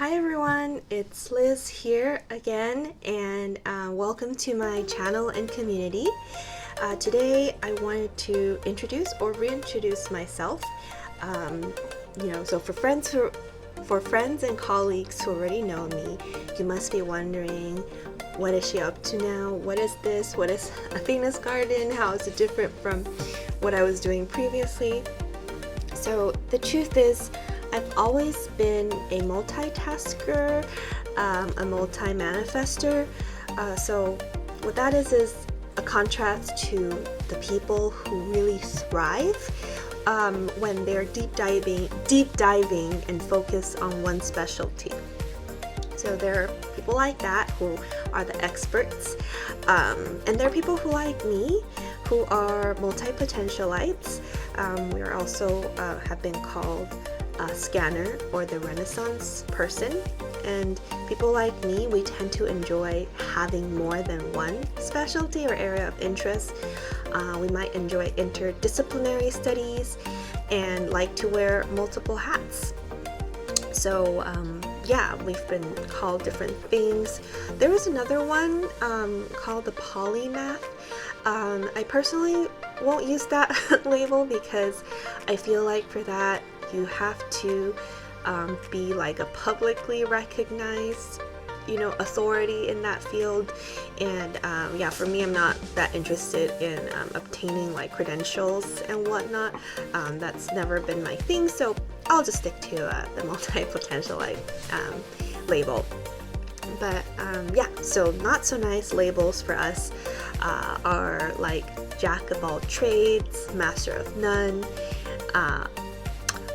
Hi everyone, it's Liz here again, and welcome to my channel and community. Today I wanted to introduce or reintroduce myself. So for friends and colleagues who already know me, you must be wondering, what is she up to now? What is this? What is Athena's Garden? How is it different from what I was doing previously? So the truth is, I've always been a multitasker, a multi-manifester. So what that is a contrast to the people who really thrive when they're deep diving and focus on one specialty. So there are people like that who are the experts, and there are people who like me who are multipotentialites. We are also have been called a scanner or the Renaissance person, and people like me, we tend to enjoy having more than one specialty or area of interest. We might enjoy interdisciplinary studies and like to wear multiple hats. So we've been called different things. There was another one called the polymath. I personally won't use that label because I feel like for that you have to be like a publicly recognized, authority in that field. And for me, I'm not that interested in obtaining like credentials and whatnot. That's never been my thing, so I'll just stick to the multipotentialite label. But so not so nice labels for us are like jack of all trades, master of none,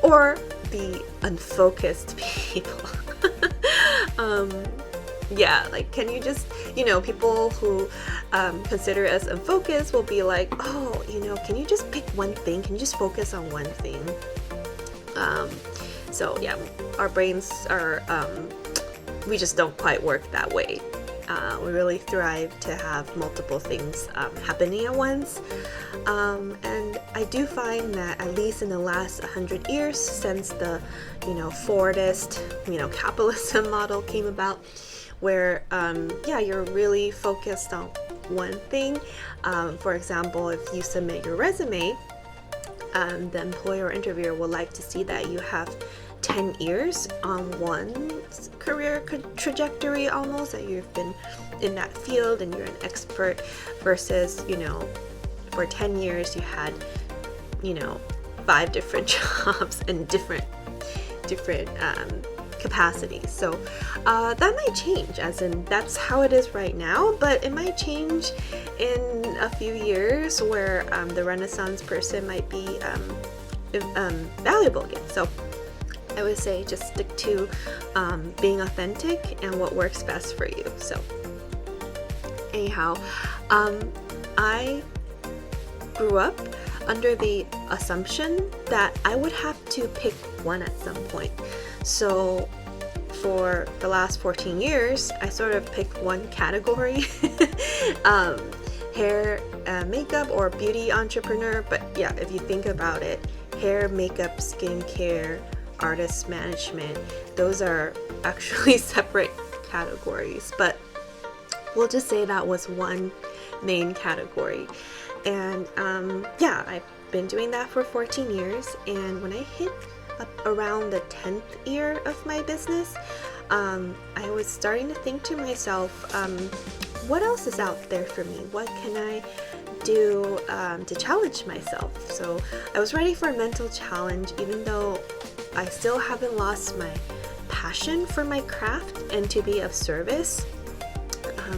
or the unfocused people. Can you just, people who consider us unfocused will be like, can you just pick one thing? Can you just focus on one thing? Our brains are, we just don't quite work that way. We really thrive to have multiple things happening at once. And I do find that at least in the last 100 years since the, Fordist, capitalism model came about, where, you're really focused on one thing. For example, if you submit your resume, the employer or interviewer will like to see that you have 10 years on one career trajectory almost, that you've been in that field and you're an expert, versus, for 10 years you had, 5 different jobs in different capacities. So that might change, as in that's how it is right now, but it might change in a few years where the Renaissance person might be valuable again. So I would say just stick to being authentic and what works best for you. So anyhow, I grew up under the assumption that I would have to pick one at some point. So for the last 14 years, I sort of picked one category, hair, makeup, or beauty entrepreneur. But yeah, if you think about it, hair, makeup, skincare, artist management, those are actually separate categories, but we'll just say that was one main category. And I've been doing that for 14 years, and when I hit around the 10th year of my business, I was starting to think to myself, what else is out there for me? What can I do to challenge myself? So I was ready for a mental challenge, even though I still haven't lost my passion for my craft and to be of service.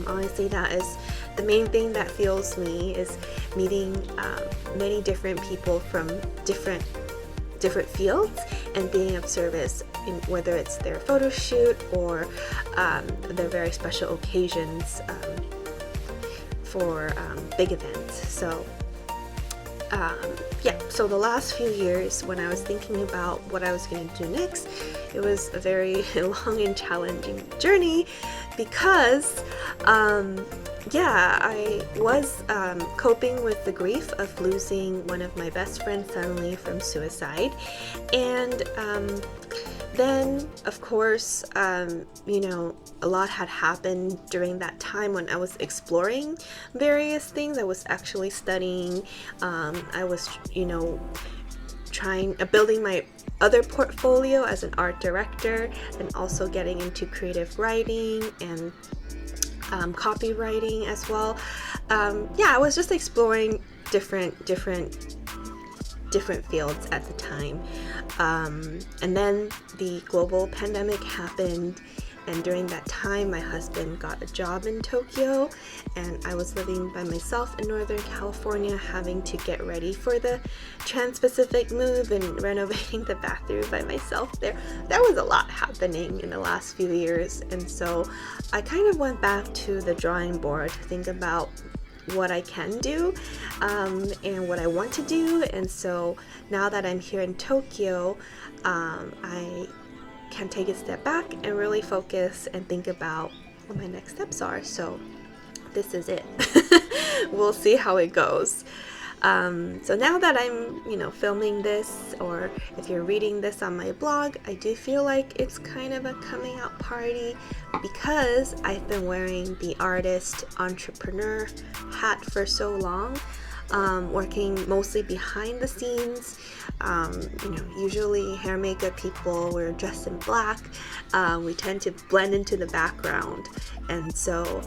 Honestly, that is the main thing that fuels me, is meeting many different people from different fields and being of service, whether it's their photo shoot or their very special occasions for big events. So the last few years, when I was thinking about what I was going to do next, it was a very long and challenging journey because I was coping with the grief of losing one of my best friends suddenly from suicide, and Then, of course, a lot had happened during that time when I was exploring various things. I was actually studying. I was, building my other portfolio as an art director, and also getting into creative writing and copywriting as well. I was just exploring different fields at the time. And then the global pandemic happened, and during that time my husband got a job in Tokyo, and I was living by myself in Northern California, having to get ready for the Trans-Pacific move and renovating the bathroom by myself there. There was a lot happening in the last few years, and so I kind of went back to the drawing board to think about what I can do and what I want to do. And so now that I'm here in Tokyo, I can take a step back and really focus and think about what my next steps are. So this is it. We'll see how it goes. So now that I'm, filming this, or if you're reading this on my blog, I do feel like it's kind of a coming out party, because I've been wearing the artist entrepreneur hat for so long, working mostly behind the scenes. Usually hair makeup people, we're dressed in black. We tend to blend into the background. And so,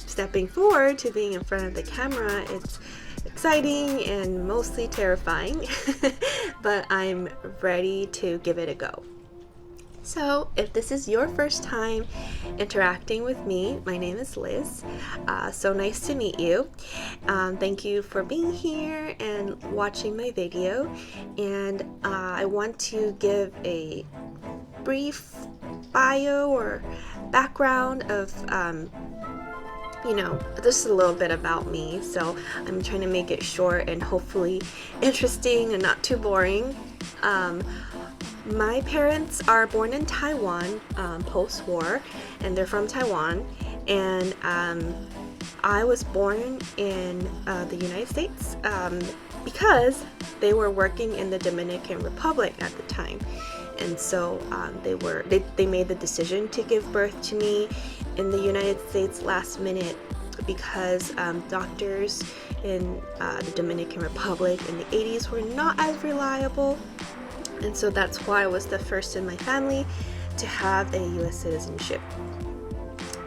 stepping forward to being in front of the camera, it's exciting and mostly terrifying, but I'm ready to give it a go. So if this is your first time interacting with me, my name is Liz. So nice to meet you. Thank you for being here and watching my video. And I want to give a brief bio or background of just a little bit about me. So I'm trying to make it short and hopefully interesting and not too boring. My parents are born in Taiwan post-war, and they're from Taiwan. And I was born in the United States because they were working in the Dominican Republic at the time. And so they made the decision to give birth to me in the United States last minute, because doctors in the Dominican Republic in the 80s were not as reliable. And so that's why I was the first in my family to have a U.S. citizenship.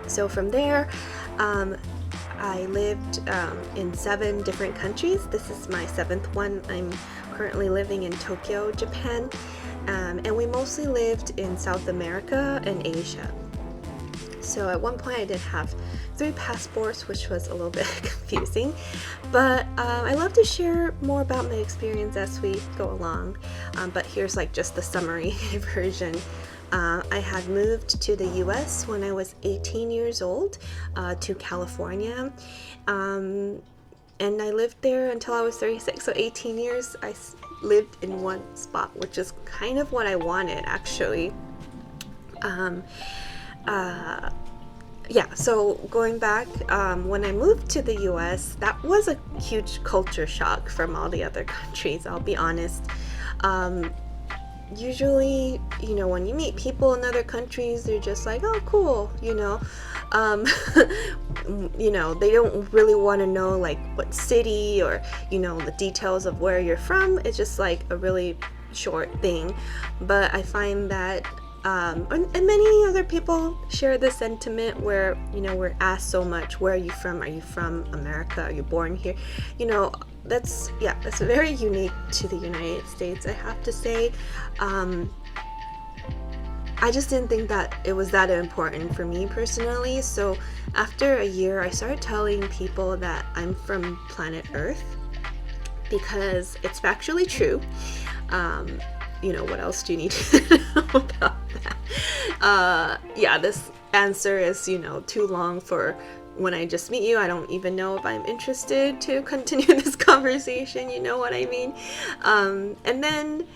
So from there, I lived in 7 different countries. This is my 7th one. I'm currently living in Tokyo, Japan. And we mostly lived in South America and Asia. So at one point I did have 3 passports, which was a little bit confusing, but I love to share more about my experience as we go along. But here's just the summary version. I had moved to the US when I was 18 years old, to California, and I lived there until I was 36. So 18 years I lived in one spot, which is kind of what I wanted, actually. So going back, when I moved to the US, that was a huge culture shock from all the other countries, I'll be honest. Usually, when you meet people in other countries, they're just like, oh, cool, they don't really want to know what city or, the details of where you're from. It's just a really short thing. But I find that and many other people share the sentiment where, we're asked so much, where are you from? Are you from America? Are you born here? That's very unique to the United States, I have to say. I just didn't think that it was that important for me personally. So after a year, I started telling people that I'm from planet Earth, because it's factually true. What else do you need to know about that? This answer is, too long for when I just meet you. I don't even know if I'm interested to continue this conversation, you know what I mean? And then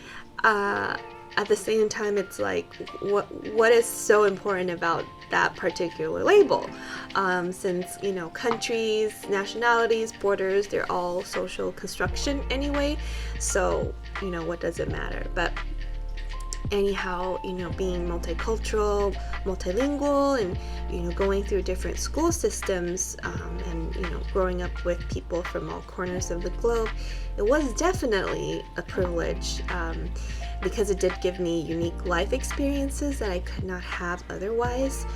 at the same time, it's what is so important about that particular label? Since, countries, nationalities, borders, they're all social construction anyway. So, what does it matter? But anyhow, being multicultural, multilingual, and going through different school systems, and growing up with people from all corners of the globe, it was definitely a privilege, because it did give me unique life experiences that I could not have otherwise.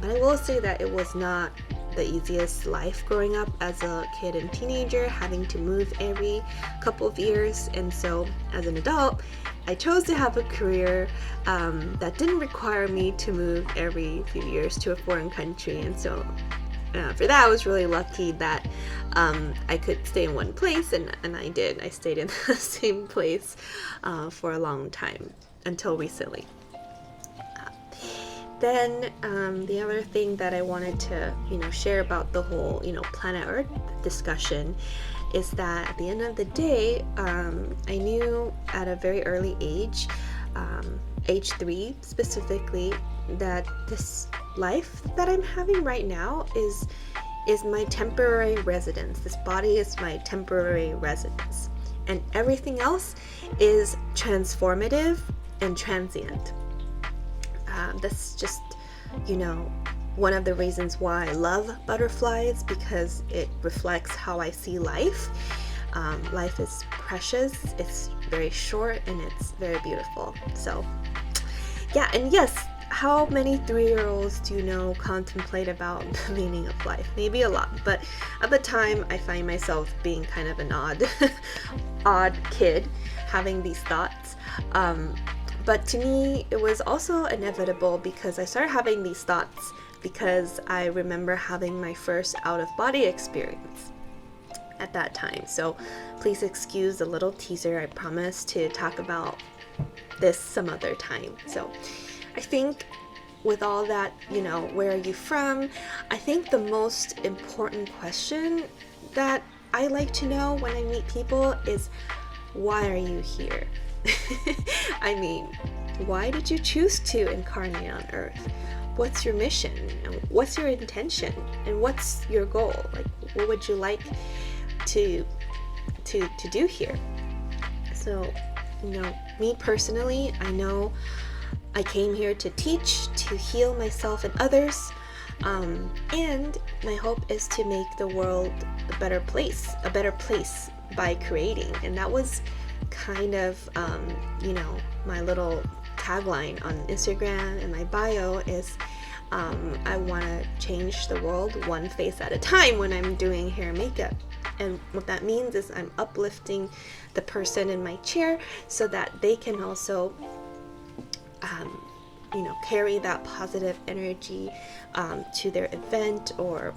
But I will say that it was not the easiest life growing up as a kid and teenager, having to move every couple of years. And so as an adult, I chose to have a career that didn't require me to move every few years to a foreign country. And so for that, I was really lucky that I could stay in one place, and I did. I stayed in the same place for a long time, until recently. Then the other thing that I wanted to share about the whole planet Earth discussion is that at the end of the day, I knew at a very early age, age 3 specifically, that this life that I'm having right now is my temporary residence. This body is my temporary residence, and everything else is transformative and transient. That's just one of the reasons why I love butterflies, because it reflects how I see life. Life is precious, it's very short, and it's very beautiful. So yeah, and yes, how many 3-year-olds do you know contemplate about the meaning of life? Maybe a lot, but at the time I find myself being kind of an odd kid having these thoughts. But to me, it was also inevitable, because I started having these thoughts because I remember having my first out-of-body experience at that time. So please excuse the little teaser. I promise to talk about this some other time. So I think with all that, where are you from? I think the most important question that I like to know when I meet people is, why are you here? I mean, why did you choose to incarnate on Earth? What's your mission? And what's your intention? And what's your goal? Like, what would you like to do here? So, me personally, I know I came here to teach, to heal myself and others, and my hope is to make the world a better place by creating. And that was kind of my little tagline on Instagram, and my bio is I want to change the world one face at a time when I'm doing hair and makeup. And what that means is I'm uplifting the person in my chair so that they can also carry that positive energy to their event, or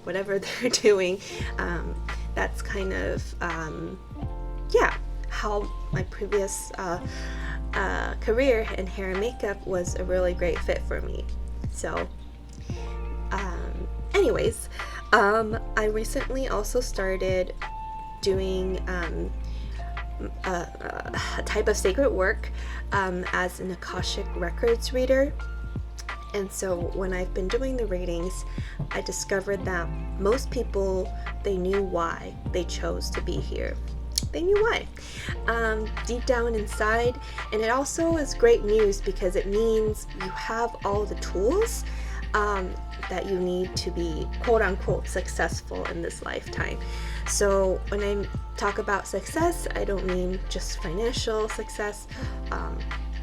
whatever they're doing. That's kind of how my previous career in hair and makeup was a really great fit for me. So anyways, I recently also started doing a type of sacred work as an Akashic Records reader. And so when I've been doing the readings, I discovered that most people, they knew why they chose to be here. They knew why, deep down inside. And it also is great news, because it means you have all the tools that you need to be quote-unquote successful in this lifetime. So when I talk about success, I don't mean just financial success.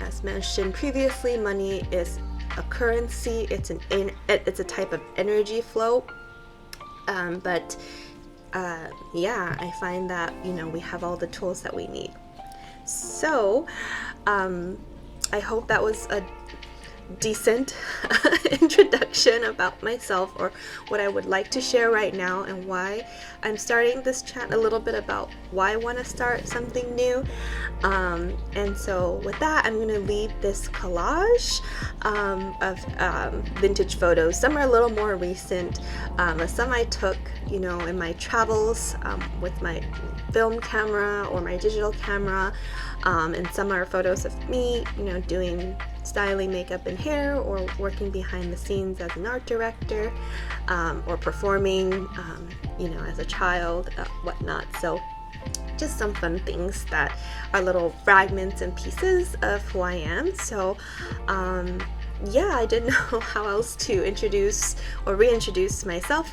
As mentioned previously, money is a currency. It's a type of energy flow. But I find that we have all the tools that we need. So I hope that was a decent introduction about myself, or what I would like to share right now, and why I'm starting this chat, a little bit about why I want to start something new. And so with that, I'm going to leave this collage of vintage photos. Some are a little more recent, some I took in my travels with my film camera or my digital camera, and some are photos of me doing styling makeup and hair, or working behind the scenes as an art director, or performing as a child, whatnot. So just some fun things that are little fragments and pieces of who I am. So yeah, I didn't know how else to introduce or reintroduce myself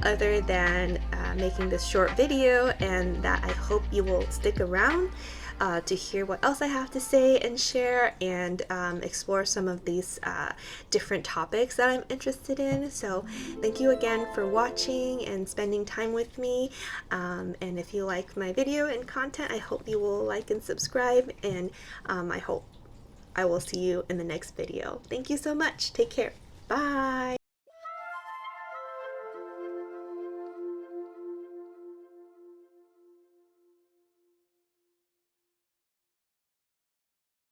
other than making this short video, and that I hope you will stick around to hear what else I have to say and share, and explore some of these different topics that I'm interested in. So thank you again for watching and spending time with me, and if you like my video and content, I hope you will like and subscribe, and I hope I will see you in the next video. Thank you so much. Take care. Bye.